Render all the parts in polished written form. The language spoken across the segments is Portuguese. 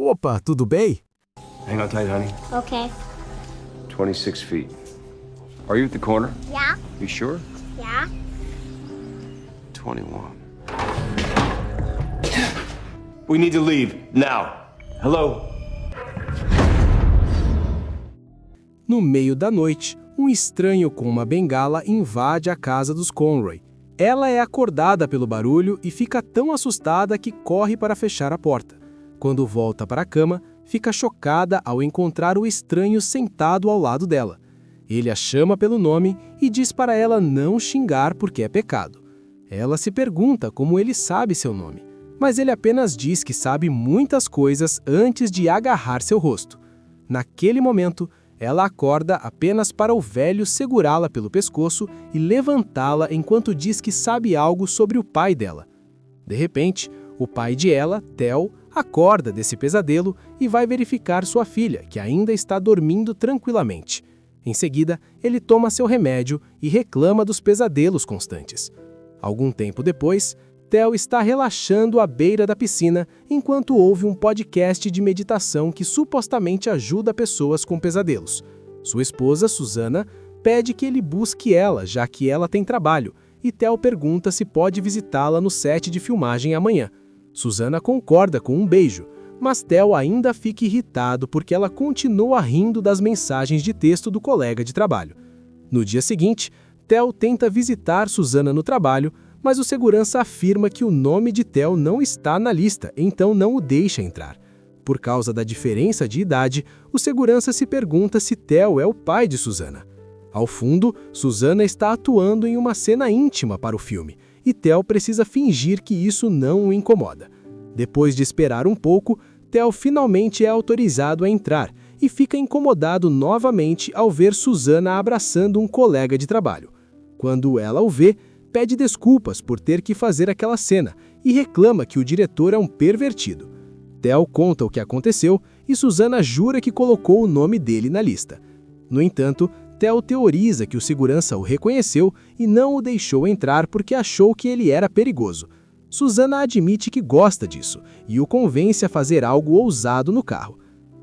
Opa, tudo bem? Hang on tight, honey. Okay. 26 feet. Are you at the corner? Yeah. You sure? Yeah. 21. We need to leave now. Hello? No meio da noite, um estranho com uma bengala invade a casa dos Conroy. Ela é acordada pelo barulho e fica tão assustada que corre para fechar a porta. Quando volta para a cama, fica chocada ao encontrar o estranho sentado ao lado dela. Ele a chama pelo nome e diz para ela não xingar porque é pecado. Ela se pergunta como ele sabe seu nome, mas ele apenas diz que sabe muitas coisas antes de agarrar seu rosto. Naquele momento, ela acorda apenas para o velho segurá-la pelo pescoço e levantá-la enquanto diz que sabe algo sobre o pai dela. De repente, o pai de ela, Theo, acorda desse pesadelo e vai verificar sua filha, que ainda está dormindo tranquilamente. Em seguida, ele toma seu remédio e reclama dos pesadelos constantes. Algum tempo depois, Theo está relaxando à beira da piscina enquanto ouve um podcast de meditação que supostamente ajuda pessoas com pesadelos. Sua esposa, Susana, pede que ele busque ela, já que ela tem trabalho, e Theo pergunta se pode visitá-la no set de filmagem amanhã. Susana concorda com um beijo, mas Theo ainda fica irritado porque ela continua rindo das mensagens de texto do colega de trabalho. No dia seguinte, Theo tenta visitar Susana no trabalho, mas o segurança afirma que o nome de Theo não está na lista, então não o deixa entrar. Por causa da diferença de idade, o segurança se pergunta se Theo é o pai de Susana. Ao fundo, Susana está atuando em uma cena íntima para o filme, e Theo precisa fingir que isso não o incomoda. Depois de esperar um pouco, Theo finalmente é autorizado a entrar e fica incomodado novamente ao ver Susana abraçando um colega de trabalho. Quando ela o vê, pede desculpas por ter que fazer aquela cena e reclama que o diretor é um pervertido. Theo conta o que aconteceu e Susana jura que colocou o nome dele na lista. No entanto, Theo teoriza que o segurança o reconheceu e não o deixou entrar porque achou que ele era perigoso. Susana admite que gosta disso e o convence a fazer algo ousado no carro.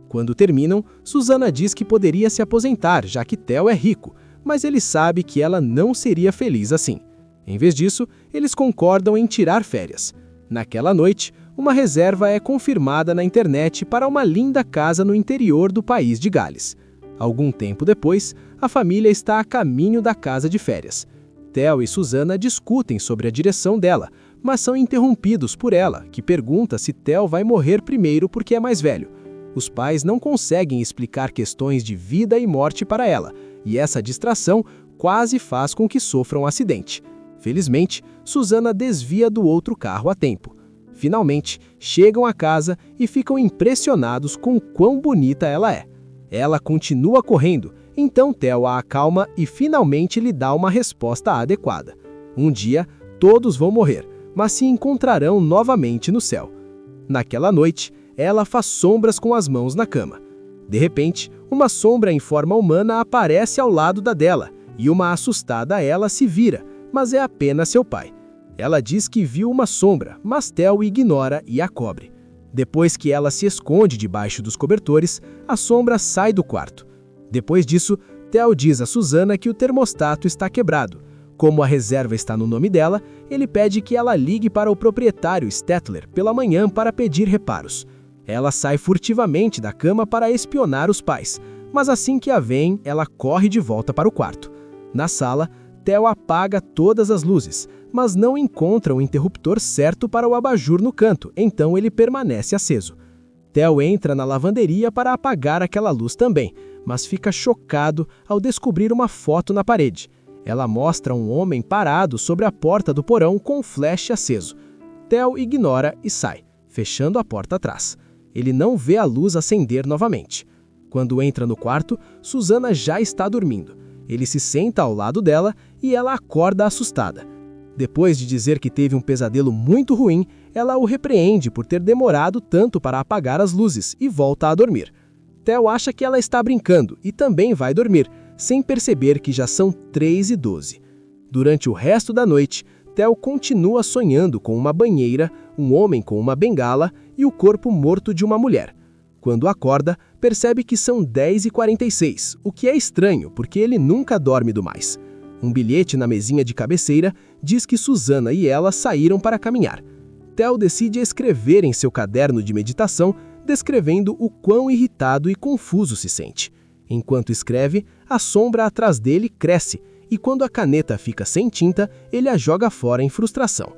Quando terminam, Susana diz que poderia se aposentar, já que Theo é rico, mas ele sabe que ela não seria feliz assim. Em vez disso, eles concordam em tirar férias. Naquela noite, uma reserva é confirmada na internet para uma linda casa no interior do país de Gales. Algum tempo depois, a família está a caminho da casa de férias. Theo e Susana discutem sobre a direção dela, mas são interrompidos por ela, que pergunta se Theo vai morrer primeiro porque é mais velho. Os pais não conseguem explicar questões de vida e morte para ela, e essa distração quase faz com que sofra um acidente. Felizmente, Susana desvia do outro carro a tempo. Finalmente, chegam à casa e ficam impressionados com o quão bonita ela é. Ela continua correndo, então Theo a acalma e finalmente lhe dá uma resposta adequada. Um dia, todos vão morrer, mas se encontrarão novamente no céu. Naquela noite, ela faz sombras com as mãos na cama. De repente, uma sombra em forma humana aparece ao lado da dela, e uma assustada ela se vira, mas é apenas seu pai. Ela diz que viu uma sombra, mas Theo ignora e a cobre. Depois que ela se esconde debaixo dos cobertores, a sombra sai do quarto. Depois disso, Theo diz a Susana que o termostato está quebrado. Como a reserva está no nome dela, ele pede que ela ligue para o proprietário Stettler pela manhã para pedir reparos. Ela sai furtivamente da cama para espionar os pais, mas assim que a veem, ela corre de volta para o quarto. Na sala, Theo apaga todas as luzes, mas não encontra o interruptor certo para o abajur no canto, então ele permanece aceso. Theo entra na lavanderia para apagar aquela luz também, mas fica chocado ao descobrir uma foto na parede. Ela mostra um homem parado sobre a porta do porão com um flash aceso. Theo ignora e sai, fechando a porta atrás. Ele não vê a luz acender novamente. Quando entra no quarto, Susana já está dormindo. Ele se senta ao lado dela e ela acorda assustada. Depois de dizer que teve um pesadelo muito ruim, ela o repreende por ter demorado tanto para apagar as luzes e volta a dormir. Theo acha que ela está brincando e também vai dormir, sem perceber que já são 3h12. Durante o resto da noite, Theo continua sonhando com uma banheira, um homem com uma bengala e o corpo morto de uma mulher. Quando acorda, percebe que são 10h46, o que é estranho, porque ele nunca dorme demais. Um bilhete na mesinha de cabeceira diz que Susana e ela saíram para caminhar. Theo decide escrever em seu caderno de meditação, descrevendo o quão irritado e confuso se sente. Enquanto escreve, a sombra atrás dele cresce, e quando a caneta fica sem tinta, ele a joga fora em frustração.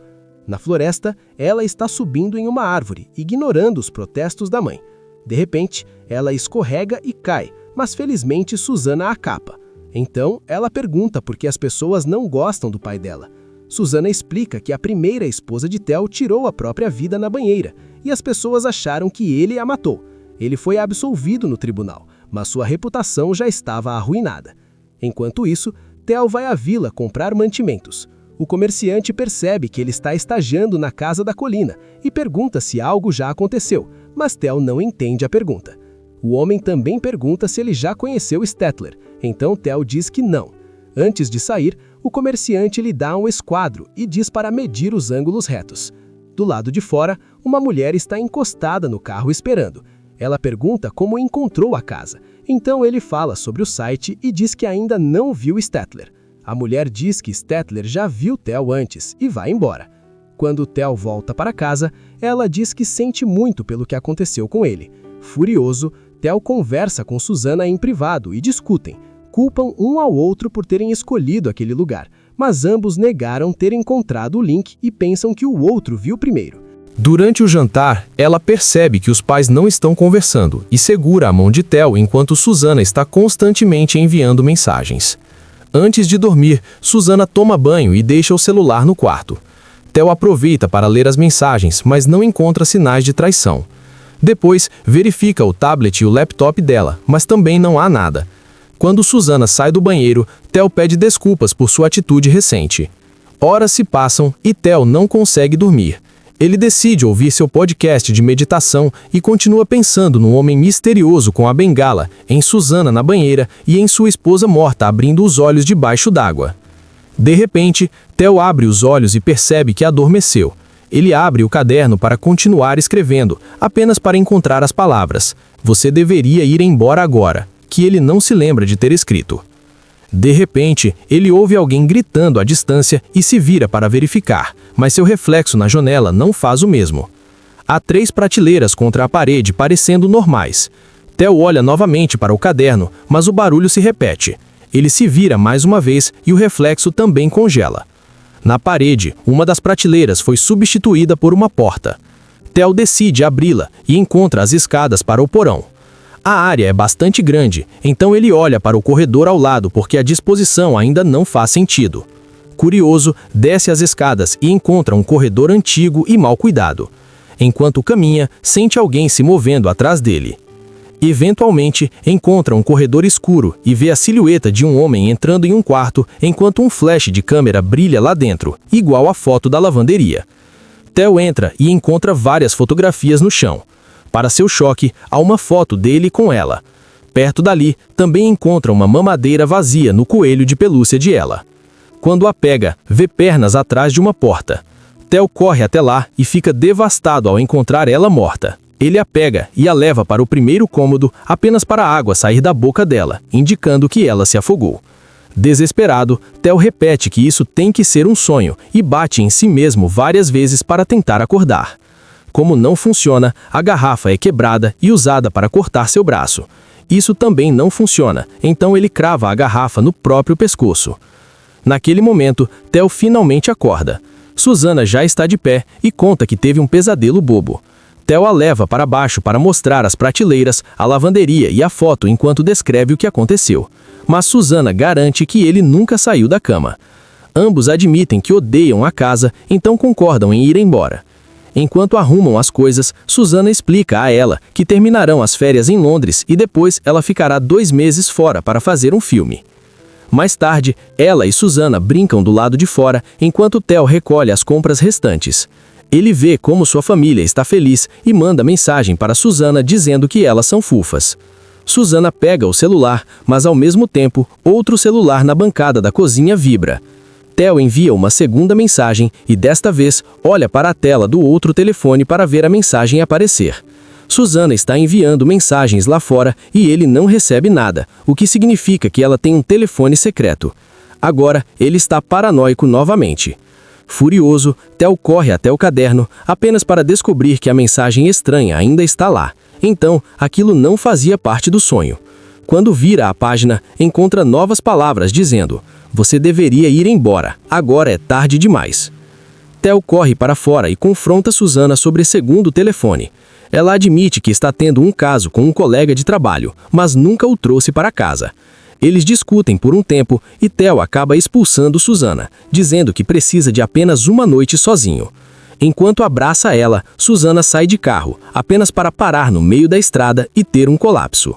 Na floresta, ela está subindo em uma árvore, ignorando os protestos da mãe. De repente, ela escorrega e cai, mas felizmente Susana a capa. Então, ela pergunta por que as pessoas não gostam do pai dela. Susana explica que a primeira esposa de Theo tirou a própria vida na banheira, e as pessoas acharam que ele a matou. Ele foi absolvido no tribunal, mas sua reputação já estava arruinada. Enquanto isso, Theo vai à vila comprar mantimentos. O comerciante percebe que ele está estagiando na casa da colina e pergunta se algo já aconteceu, mas Theo não entende a pergunta. O homem também pergunta se ele já conheceu Stettler, então Theo diz que não. Antes de sair, o comerciante lhe dá um esquadro e diz para medir os ângulos retos. Do lado de fora, uma mulher está encostada no carro esperando. Ela pergunta como encontrou a casa, então ele fala sobre o site e diz que ainda não viu Stettler. A mulher diz que Stettler já viu Theo antes e vai embora. Quando Theo volta para casa, ela diz que sente muito pelo que aconteceu com ele. Furioso, Theo conversa com Susana em privado e discutem. Culpam um ao outro por terem escolhido aquele lugar, mas ambos negaram ter encontrado o link e pensam que o outro viu primeiro. Durante o jantar, ela percebe que os pais não estão conversando e segura a mão de Theo enquanto Susana está constantemente enviando mensagens. Antes de dormir, Susana toma banho e deixa o celular no quarto. Theo aproveita para ler as mensagens, mas não encontra sinais de traição. Depois, verifica o tablet e o laptop dela, mas também não há nada. Quando Susana sai do banheiro, Theo pede desculpas por sua atitude recente. Horas se passam e Theo não consegue dormir. Ele decide ouvir seu podcast de meditação e continua pensando no homem misterioso com a bengala, em Susana na banheira e em sua esposa morta abrindo os olhos debaixo d'água. De repente, Theo abre os olhos e percebe que adormeceu. Ele abre o caderno para continuar escrevendo, apenas para encontrar as palavras "Você deveria ir embora agora", que ele não se lembra de ter escrito. De repente, ele ouve alguém gritando à distância e se vira para verificar, mas seu reflexo na janela não faz o mesmo. Há 3 prateleiras contra a parede parecendo normais. Theo olha novamente para o caderno, mas o barulho se repete. Ele se vira mais uma vez e o reflexo também congela. Na parede, uma das prateleiras foi substituída por uma porta. Theo decide abri-la e encontra as escadas para o porão. A área é bastante grande, então ele olha para o corredor ao lado porque a disposição ainda não faz sentido. Curioso, desce as escadas e encontra um corredor antigo e mal cuidado. Enquanto caminha, sente alguém se movendo atrás dele. Eventualmente, encontra um corredor escuro e vê a silhueta de um homem entrando em um quarto enquanto um flash de câmera brilha lá dentro, igual à foto da lavanderia. Theo entra e encontra várias fotografias no chão. Para seu choque, há uma foto dele com ela. Perto dali, também encontra uma mamadeira vazia no coelho de pelúcia de ela. Quando a pega, vê pernas atrás de uma porta. Theo corre até lá e fica devastado ao encontrar ela morta. Ele a pega e a leva para o primeiro cômodo apenas para a água sair da boca dela, indicando que ela se afogou. Desesperado, Theo repete que isso tem que ser um sonho e bate em si mesmo várias vezes para tentar acordar. Como não funciona, a garrafa é quebrada e usada para cortar seu braço. Isso também não funciona, então ele crava a garrafa no próprio pescoço. Naquele momento, Theo finalmente acorda. Susana já está de pé e conta que teve um pesadelo bobo. Theo a leva para baixo para mostrar as prateleiras, a lavanderia e a foto enquanto descreve o que aconteceu. Mas Susana garante que ele nunca saiu da cama. Ambos admitem que odeiam a casa, então concordam em ir embora. Enquanto arrumam as coisas, Susana explica a ela que terminarão as férias em Londres e depois ela ficará 2 meses fora para fazer um filme. Mais tarde, ela e Susana brincam do lado de fora enquanto Theo recolhe as compras restantes. Ele vê como sua família está feliz e manda mensagem para Susana dizendo que elas são fofas. Susana pega o celular, mas ao mesmo tempo, outro celular na bancada da cozinha vibra. Theo envia uma segunda mensagem e desta vez olha para a tela do outro telefone para ver a mensagem aparecer. Susana está enviando mensagens lá fora e ele não recebe nada, o que significa que ela tem um telefone secreto. Agora, ele está paranoico novamente. Furioso, Theo corre até o caderno apenas para descobrir que a mensagem estranha ainda está lá. Então, aquilo não fazia parte do sonho. Quando vira a página, encontra novas palavras dizendo: "Você deveria ir embora, agora é tarde demais." Theo corre para fora e confronta Susana sobre segundo telefone. Ela admite que está tendo um caso com um colega de trabalho, mas nunca o trouxe para casa. Eles discutem por um tempo e Theo acaba expulsando Susana, dizendo que precisa de apenas uma noite sozinho. Enquanto abraça ela, Susana sai de carro, apenas para parar no meio da estrada e ter um colapso.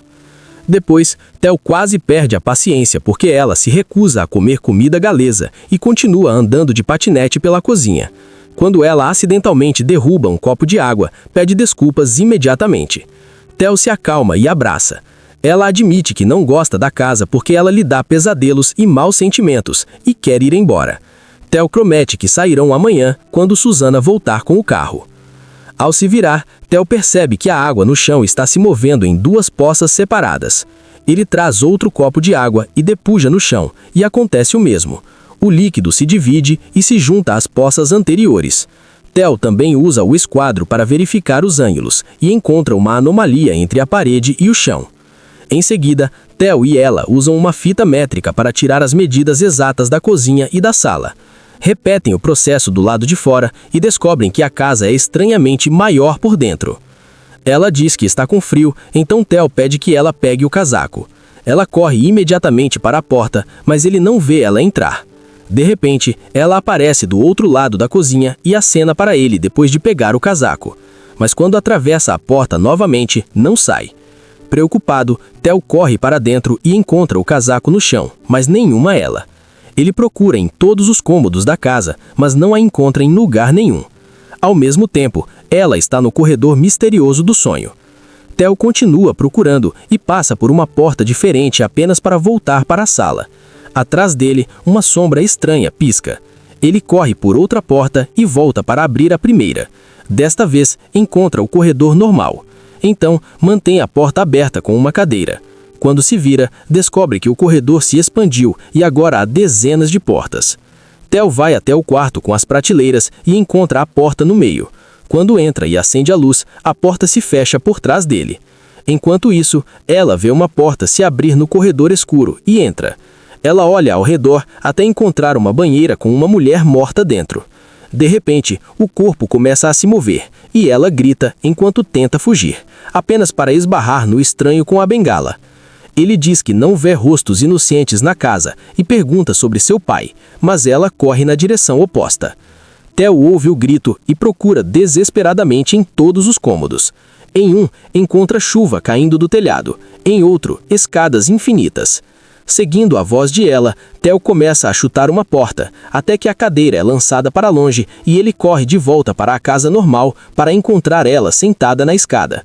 Depois, Theo quase perde a paciência porque ela se recusa a comer comida galesa e continua andando de patinete pela cozinha. Quando ela acidentalmente derruba um copo de água, pede desculpas imediatamente. Theo se acalma e abraça. Ela admite que não gosta da casa porque ela lhe dá pesadelos e maus sentimentos e quer ir embora. Theo promete que sairão amanhã quando Susana voltar com o carro. Ao se virar, Theo percebe que a água no chão está se movendo em duas poças separadas. Ele traz outro copo de água e depuja no chão, e acontece o mesmo. O líquido se divide e se junta às poças anteriores. Theo também usa o esquadro para verificar os ângulos e encontra uma anomalia entre a parede e o chão. Em seguida, Theo e ela usam uma fita métrica para tirar as medidas exatas da cozinha e da sala. Repetem o processo do lado de fora e descobrem que a casa é estranhamente maior por dentro. Ela diz que está com frio, então Theo pede que ela pegue o casaco. Ela corre imediatamente para a porta, mas ele não vê ela entrar. De repente, ela aparece do outro lado da cozinha e acena para ele depois de pegar o casaco. Mas quando atravessa a porta novamente, não sai. Preocupado, Theo corre para dentro e encontra o casaco no chão, mas nenhuma ela. Ele procura em todos os cômodos da casa, mas não a encontra em lugar nenhum. Ao mesmo tempo, ela está no corredor misterioso do sonho. Theo continua procurando e passa por uma porta diferente apenas para voltar para a sala. Atrás dele, uma sombra estranha pisca. Ele corre por outra porta e volta para abrir a primeira. Desta vez, encontra o corredor normal. Então, mantém a porta aberta com uma cadeira. Quando se vira, descobre que o corredor se expandiu e agora há dezenas de portas. Theo vai até o quarto com as prateleiras e encontra a porta no meio. Quando entra e acende a luz, a porta se fecha por trás dele. Enquanto isso, ela vê uma porta se abrir no corredor escuro e entra. Ela olha ao redor até encontrar uma banheira com uma mulher morta dentro. De repente, o corpo começa a se mover e ela grita enquanto tenta fugir, apenas para esbarrar no estranho com a bengala. Ele diz que não vê rostos inocentes na casa e pergunta sobre seu pai, mas ela corre na direção oposta. Theo ouve o grito e procura desesperadamente em todos os cômodos. Em um, encontra chuva caindo do telhado. Em outro, escadas infinitas. Seguindo a voz de ela, Theo começa a chutar uma porta, até que a cadeira é lançada para longe e ele corre de volta para a casa normal para encontrar ela sentada na escada.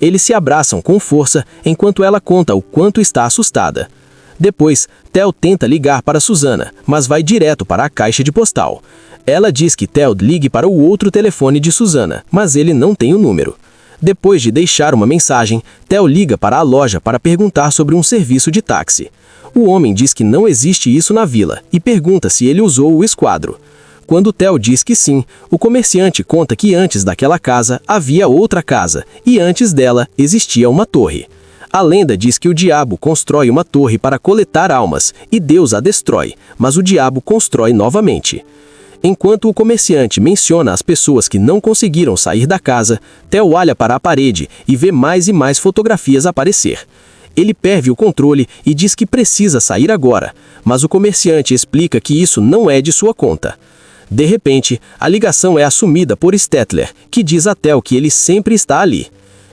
Eles se abraçam com força enquanto ela conta o quanto está assustada. Depois, Theo tenta ligar para Susana, mas vai direto para a caixa de postal. Ela diz que Theo ligue para o outro telefone de Susana, mas ele não tem o número. Depois de deixar uma mensagem, Theo liga para a loja para perguntar sobre um serviço de táxi. O homem diz que não existe isso na vila e pergunta se ele usou o esquadro. Quando Theo diz que sim, o comerciante conta que antes daquela casa havia outra casa e antes dela existia uma torre. A lenda diz que o diabo constrói uma torre para coletar almas e Deus a destrói, mas o diabo constrói novamente. Enquanto o comerciante menciona as pessoas que não conseguiram sair da casa, Theo olha para a parede e vê mais e mais fotografias aparecer. Ele perde o controle e diz que precisa sair agora, mas o comerciante explica que isso não é de sua conta. De repente, a ligação é assumida por Stettler, que diz a Theo que ele sempre está ali.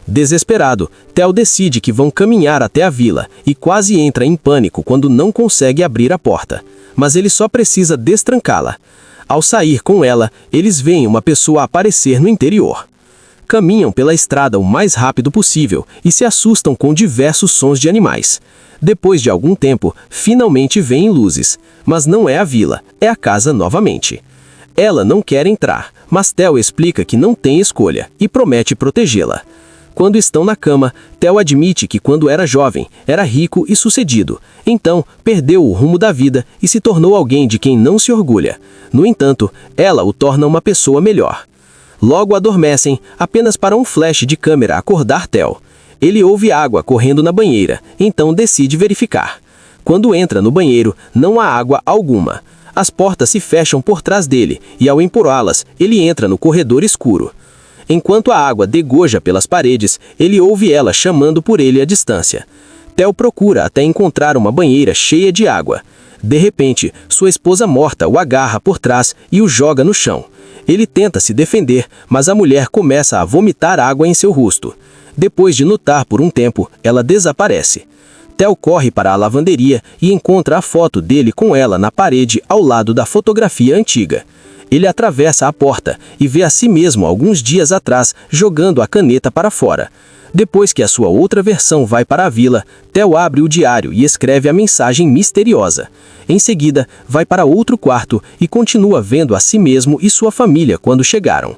Desesperado, Theo decide que vão caminhar até a vila e quase entra em pânico quando não consegue abrir a porta. Mas ele só precisa destrancá-la. Ao sair com ela, eles veem uma pessoa aparecer no interior. Caminham pela estrada o mais rápido possível e se assustam com diversos sons de animais. Depois de algum tempo, finalmente veem luzes, mas não é a vila, é a casa novamente. Ela não quer entrar, mas Theo explica que não tem escolha e promete protegê-la. Quando estão na cama, Theo admite que quando era jovem, era rico e sucedido. Então, perdeu o rumo da vida e se tornou alguém de quem não se orgulha. No entanto, ela o torna uma pessoa melhor. Logo adormecem, apenas para um flash de câmera acordar Theo. Ele ouve água correndo na banheira, então decide verificar. Quando entra no banheiro, não há água alguma. As portas se fecham por trás dele e, ao empurrá-las, ele entra no corredor escuro. Enquanto a água degoja pelas paredes, ele ouve ela chamando por ele à distância. Theo procura até encontrar uma banheira cheia de água. De repente, sua esposa morta o agarra por trás e o joga no chão. Ele tenta se defender, mas a mulher começa a vomitar água em seu rosto. Depois de lutar por um tempo, ela desaparece. Theo corre para a lavanderia e encontra a foto dele com ela na parede ao lado da fotografia antiga. Ele atravessa a porta e vê a si mesmo alguns dias atrás jogando a caneta para fora. Depois que a sua outra versão vai para a vila, Theo abre o diário e escreve a mensagem misteriosa. Em seguida, vai para outro quarto e continua vendo a si mesmo e sua família quando chegaram.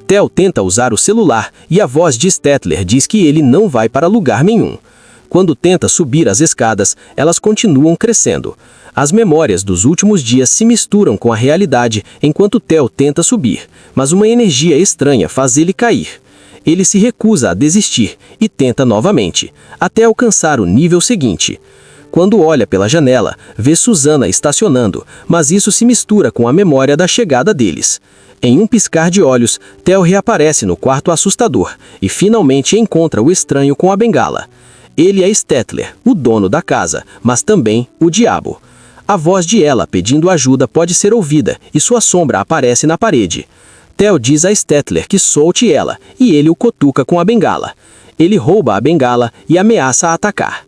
Theo tenta usar o celular e a voz de Stettler diz que ele não vai para lugar nenhum. Quando tenta subir as escadas, elas continuam crescendo. As memórias dos últimos dias se misturam com a realidade enquanto Theo tenta subir, mas uma energia estranha faz ele cair. Ele se recusa a desistir e tenta novamente, até alcançar o nível seguinte. Quando olha pela janela, vê Susana estacionando, mas isso se mistura com a memória da chegada deles. Em um piscar de olhos, Theo reaparece no quarto assustador e finalmente encontra o estranho com a bengala. Ele é Stettler, o dono da casa, mas também o diabo. A voz de ela pedindo ajuda pode ser ouvida e sua sombra aparece na parede. Theo diz a Stettler que solte ela e ele o cutuca com a bengala. Ele rouba a bengala e ameaça a atacar.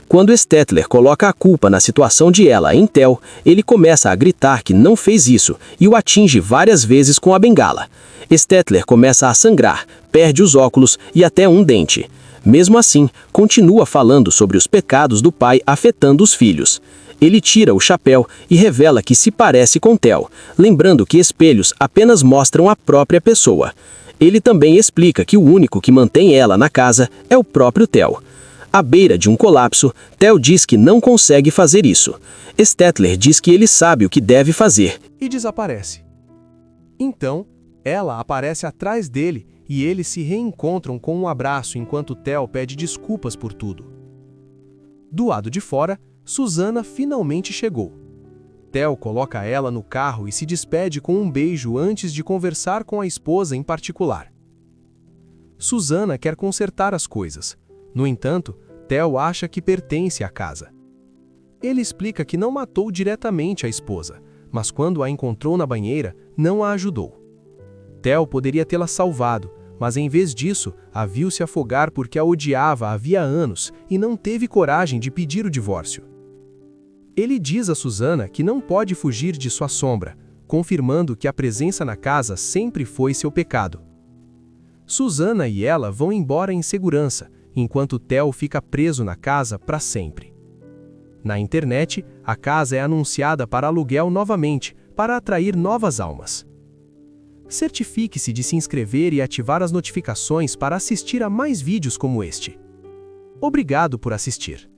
Quando Stettler coloca a culpa na situação de ela em Theo, ele começa a gritar que não fez isso e o atinge várias vezes com a bengala. Stettler começa a sangrar, perde os óculos e até um dente. Mesmo assim, continua falando sobre os pecados do pai afetando os filhos. Ele tira o chapéu e revela que se parece com Theo, lembrando que espelhos apenas mostram a própria pessoa. Ele também explica que o único que mantém ela na casa é o próprio Theo. À beira de um colapso, Theo diz que não consegue fazer isso. Stettler diz que ele sabe o que deve fazer e desaparece. Então, ela aparece atrás dele e eles se reencontram com um abraço enquanto Theo pede desculpas por tudo. Do lado de fora, Susana finalmente chegou. Theo coloca ela no carro e se despede com um beijo antes de conversar com a esposa em particular. Susana quer consertar as coisas. No entanto, Theo acha que pertence à casa. Ele explica que não matou diretamente a esposa, mas quando a encontrou na banheira, não a ajudou. Theo poderia tê-la salvado, mas em vez disso, a viu se afogar porque a odiava havia anos e não teve coragem de pedir o divórcio. Ele diz a Susana que não pode fugir de sua sombra, confirmando que a presença na casa sempre foi seu pecado. Susana e ela vão embora em segurança, enquanto Theo fica preso na casa para sempre. Na internet, a casa é anunciada para aluguel novamente, para atrair novas almas. Certifique-se de se inscrever e ativar as notificações para assistir a mais vídeos como este. Obrigado por assistir.